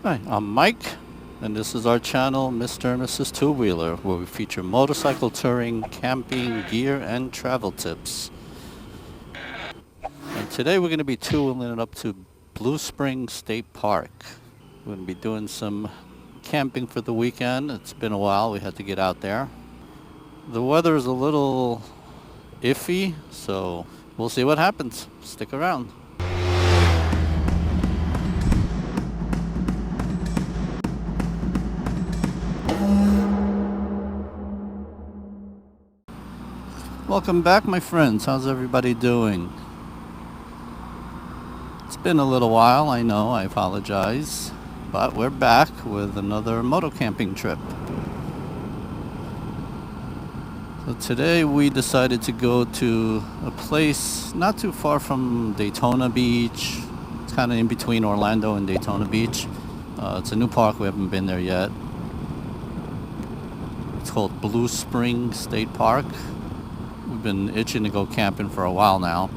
Hi, I'm Mike, and this is our channel, Mr. and Mrs. Two-Wheeler, where we feature motorcycle touring, camping, gear, and travel tips. And today we're going to be two-wheeling it up to Blue Spring State Park. We're going to be doing some camping for the weekend. It's been a while, we had to get out there. The weather is a little iffy, so we'll see what happens. Stick around. Welcome back, my friends. How's everybody doing? It's been a little while, I know, I apologize, but we're back with another moto camping trip. So today we decided to go to a place not too far from Daytona Beach. It's kind of in between Orlando and Daytona Beach. It's a new park, we haven't been there yet. It's called Blue Spring State Park. We've been itching to go camping for a while now.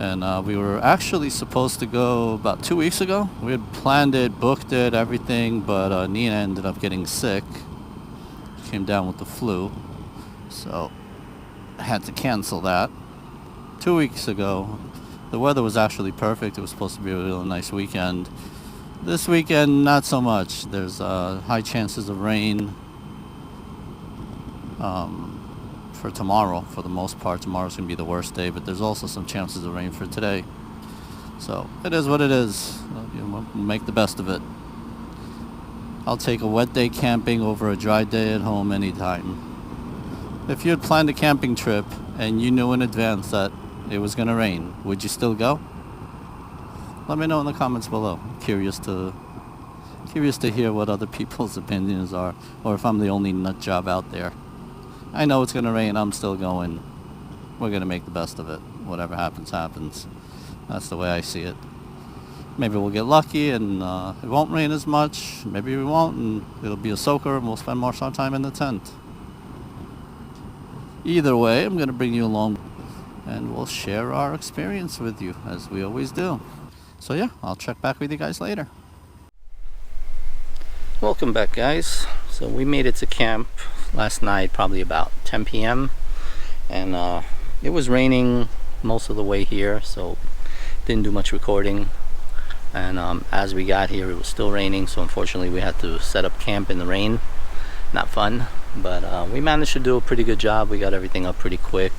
And we were actually supposed to go about 2 weeks ago. We had planned it, booked it, everything, but Nina ended up getting sick. She came down with the flu. So I had to cancel that. 2 weeks ago, the weather was actually perfect. It was supposed to be a really nice weekend. This weekend, not so much. There's high chances of rain. For tomorrow, for the most part. Tomorrow's gonna be the worst day, but there's also some chances of rain for today. So it is what it is. We'll make the best of it. I'll take a wet day camping over a dry day at home anytime. If you had planned a camping trip and you knew in advance that it was gonna rain, would you still go? Let me know in the comments below. I'm curious to hear what other people's opinions are, or if I'm the only nut job out there. I know it's going to rain, I'm still going. We're going to make the best of it. Whatever happens, happens. That's the way I see it. Maybe we'll get lucky and it won't rain as much. Maybe we won't and it'll be a soaker and we'll spend more time in the tent. Either way, I'm going to bring you along and we'll share our experience with you as we always do. So yeah, I'll check back with you guys later. Welcome back, guys. So we made it to camp last night, probably about 10 p.m. and it was raining most of the way here, so didn't do much recording. And as we got here, it was still raining, so unfortunately we had to set up camp in the rain. Not fun, but we managed to do a pretty good job. We got everything up pretty quick.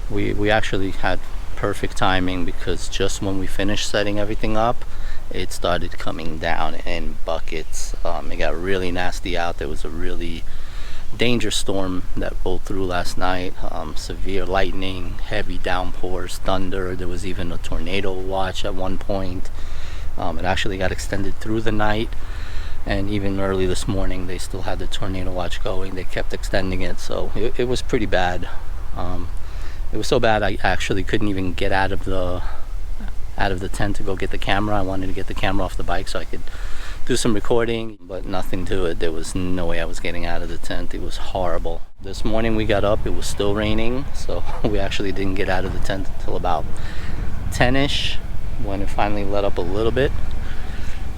We actually had perfect timing, because just when we finished setting everything up, it started coming down in buckets. It got really nasty out. There was a really dangerous storm that rolled through last night. Severe lightning, heavy downpours, thunder. There was even a tornado watch at one point. It actually got extended through the night, and even early this morning they still had the tornado watch going. They kept extending it, so it was pretty bad. It was so bad I actually couldn't even get out of the tent to go get the camera. I wanted to get the camera off the bike so I could do some recording, but nothing to it. There was no way I was getting out of the tent. It was horrible. This morning we got up, it was still raining, so we actually didn't get out of the tent until about 10ish, when it finally let up a little bit.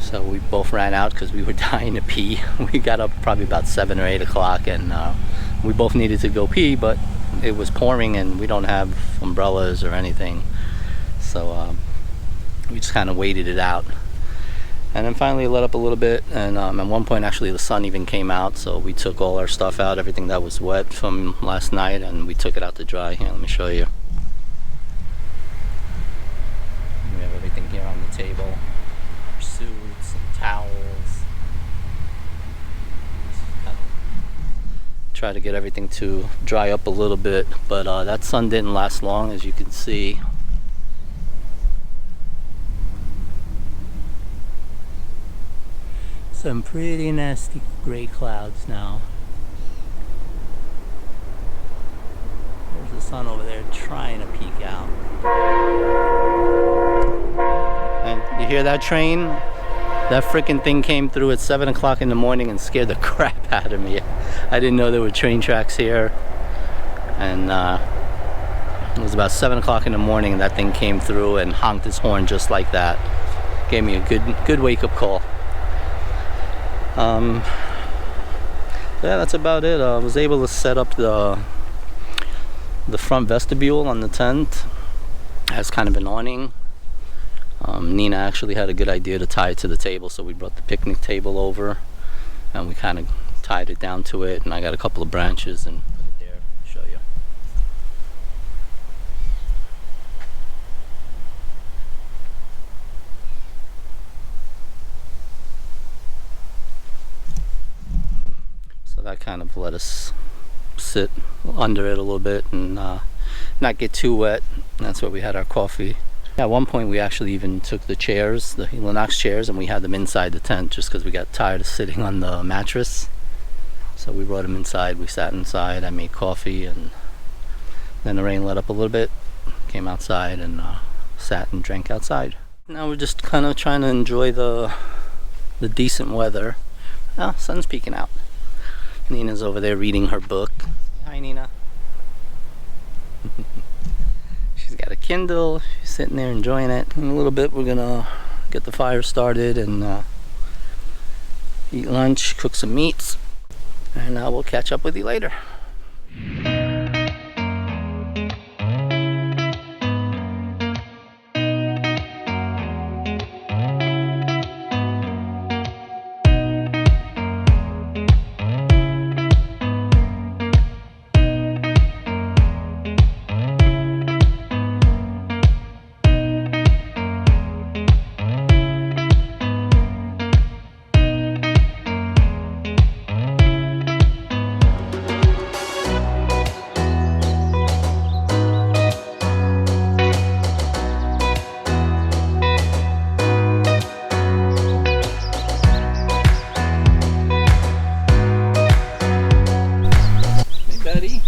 So we both ran out because we were dying to pee. We got up probably about 7 or 8 o'clock, and we both needed to go pee, but it was pouring and we don't have umbrellas or anything. So we just kind of waited it out. And then finally it let up a little bit, and at one point actually the sun even came out, so we took all our stuff out, everything that was wet from last night, and we took it out to dry. Here, let me show you. We have everything here on the table. Our suits and towels. Try to get everything to dry up a little bit, but that sun didn't last long, as you can see. Some pretty nasty gray clouds now. There's the sun over there trying to peek out. And you hear that train? That freaking thing came through at 7 o'clock in the morning and scared the crap out of me. I didn't know there were train tracks here. And it was about 7 o'clock in the morning and that thing came through and honked its horn just like that. gave me a good wake-up call. Yeah, that's about it. I was able to set up the front vestibule on the tent. It has kind of an awning. Nina actually had a good idea to tie it to the table, so we brought the picnic table over and we kind of tied it down to it, and I got a couple of branches and put it there to show you. So that kind of let us sit under it a little bit and not get too wet. And that's where we had our coffee. At one point we actually even took the chairs, the Lennox chairs, and we had them inside the tent just because we got tired of sitting on the mattress. So we brought them inside, we sat inside, I made coffee, and then the rain let up a little bit, came outside and sat and drank outside. Now we're just kind of trying to enjoy the decent weather. Oh, sun's peeking out. Nina's over there reading her book. Hi, Nina. She's got a Kindle. She's sitting there enjoying it. In a little bit we're gonna get the fire started and eat lunch, cook some meats, and we'll catch up with you later. Betty.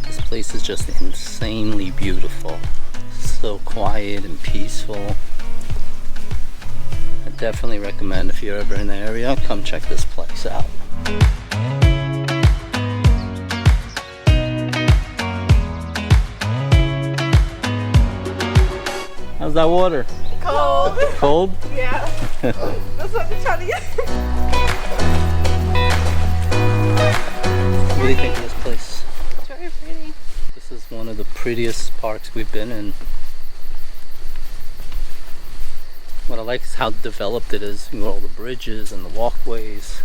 This place is just insanely beautiful. So quiet and peaceful. I definitely recommend, if you're ever in the area, come check this place out. How's that water? Cold. Cold? Yeah. That's what they're trying to get. What do you think of this place? It's very pretty. This is one of the prettiest parks we've been in. What I like is how developed it is, you know, all the bridges and the walkways.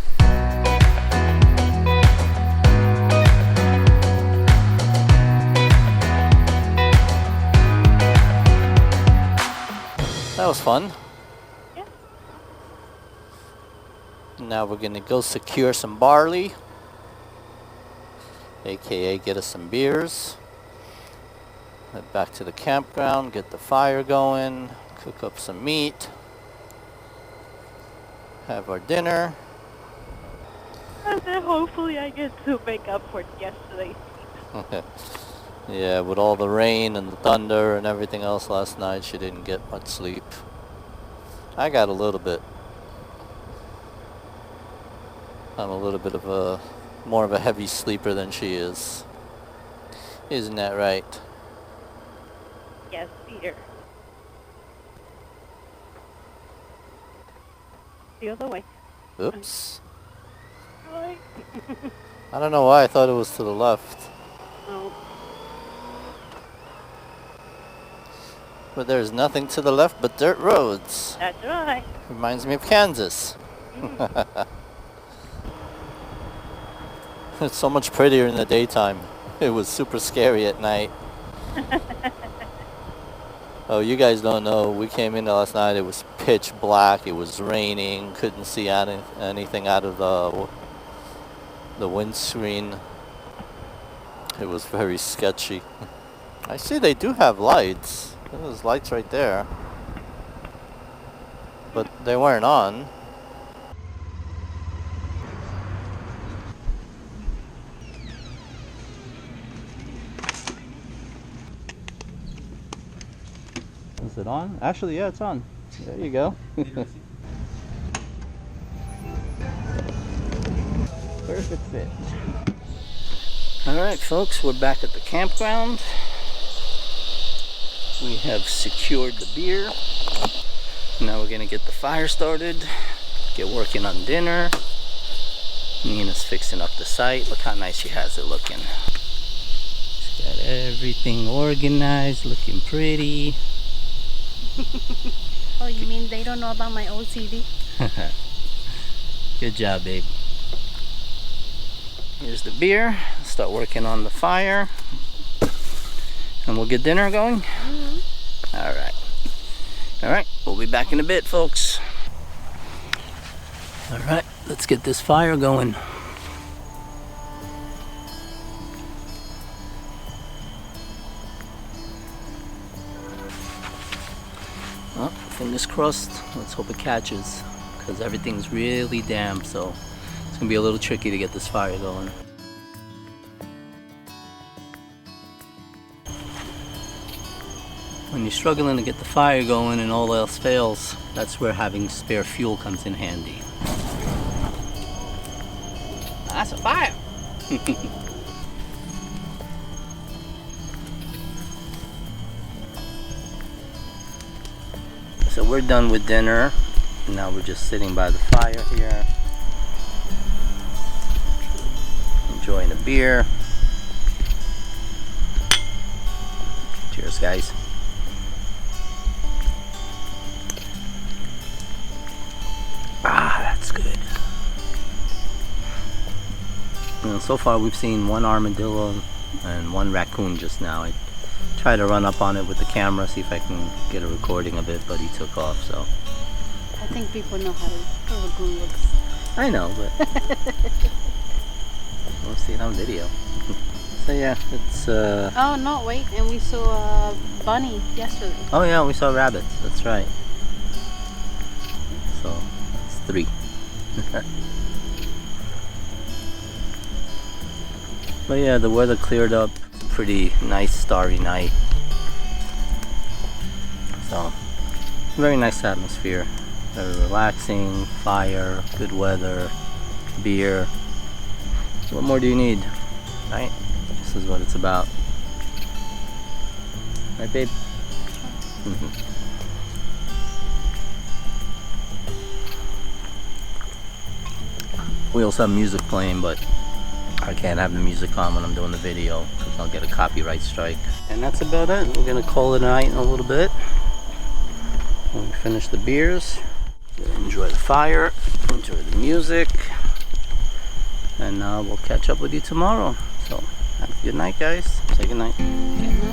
That was fun. Yeah. Now we're gonna go secure some barley, aka get us some beers. Head back to the campground, get the fire going, cook up some meat, have our dinner. And then hopefully I get to make up for yesterday's sleep. Yeah, with all the rain and the thunder and everything else last night, she didn't get much sleep. I got a little bit. I'm a little bit of more of a heavy sleeper than she is. Isn't that right? Yes, dear. The other way. Oops. Right. I don't know why I thought it was to the left. Oh. But there's nothing to the left but dirt roads. That's right. Reminds me of Kansas. It's so much prettier in the daytime. It was super scary at night. Oh, you guys don't know. We came in last night. It was pitch black. It was raining. Couldn't see anything out of the windscreen. It was very sketchy. I see they do have lights. There's lights right there. But they weren't on. Is it on? Actually, yeah, it's on. There you go. Perfect fit. Alright folks, we're back at the campground. We have secured the beer. Now we're gonna get the fire started, get working on dinner. Nina's fixing up the site. Look how nice she has it looking. She's got everything organized, looking pretty. Oh, you mean they don't know about my OCD? Good job, babe. Here's the beer. Start working on the fire. And we'll get dinner going? Mm-hmm. Alright. Alright, we'll be back in a bit, folks. Alright, let's get this fire going. Well, fingers crossed. Let's hope it catches, because everything's really damp, so it's gonna be a little tricky to get this fire going. When you're struggling to get the fire going and all else fails, that's where having spare fuel comes in handy. That's a fire! So we're done with dinner. Now we're just sitting by the fire here, enjoying a beer. Cheers, guys. Ah, that's good. And so far we've seen one armadillo and one raccoon just now. I tried to run up on it with the camera, see if I can get a recording of it, but he took off, so. I think people know how a raccoon looks. I know, but we'll see it on video. So yeah, it's Oh no, wait, and we saw a bunny yesterday. oh yeah, we saw rabbits, that's right. So it's 3. But yeah, the weather cleared up. It's a pretty nice starry night. So very nice atmosphere. Very relaxing, fire, good weather, beer. What more do you need? Right? This is what it's about. Right, babe? We also have music playing, but I can't have the music on when I'm doing the video because I'll get a copyright strike. And that's about it. We're gonna call it a night in a little bit. When we finish the beers, enjoy the fire, enjoy the music, and we'll catch up with you tomorrow. So have a good night, guys. Say good night. Good night.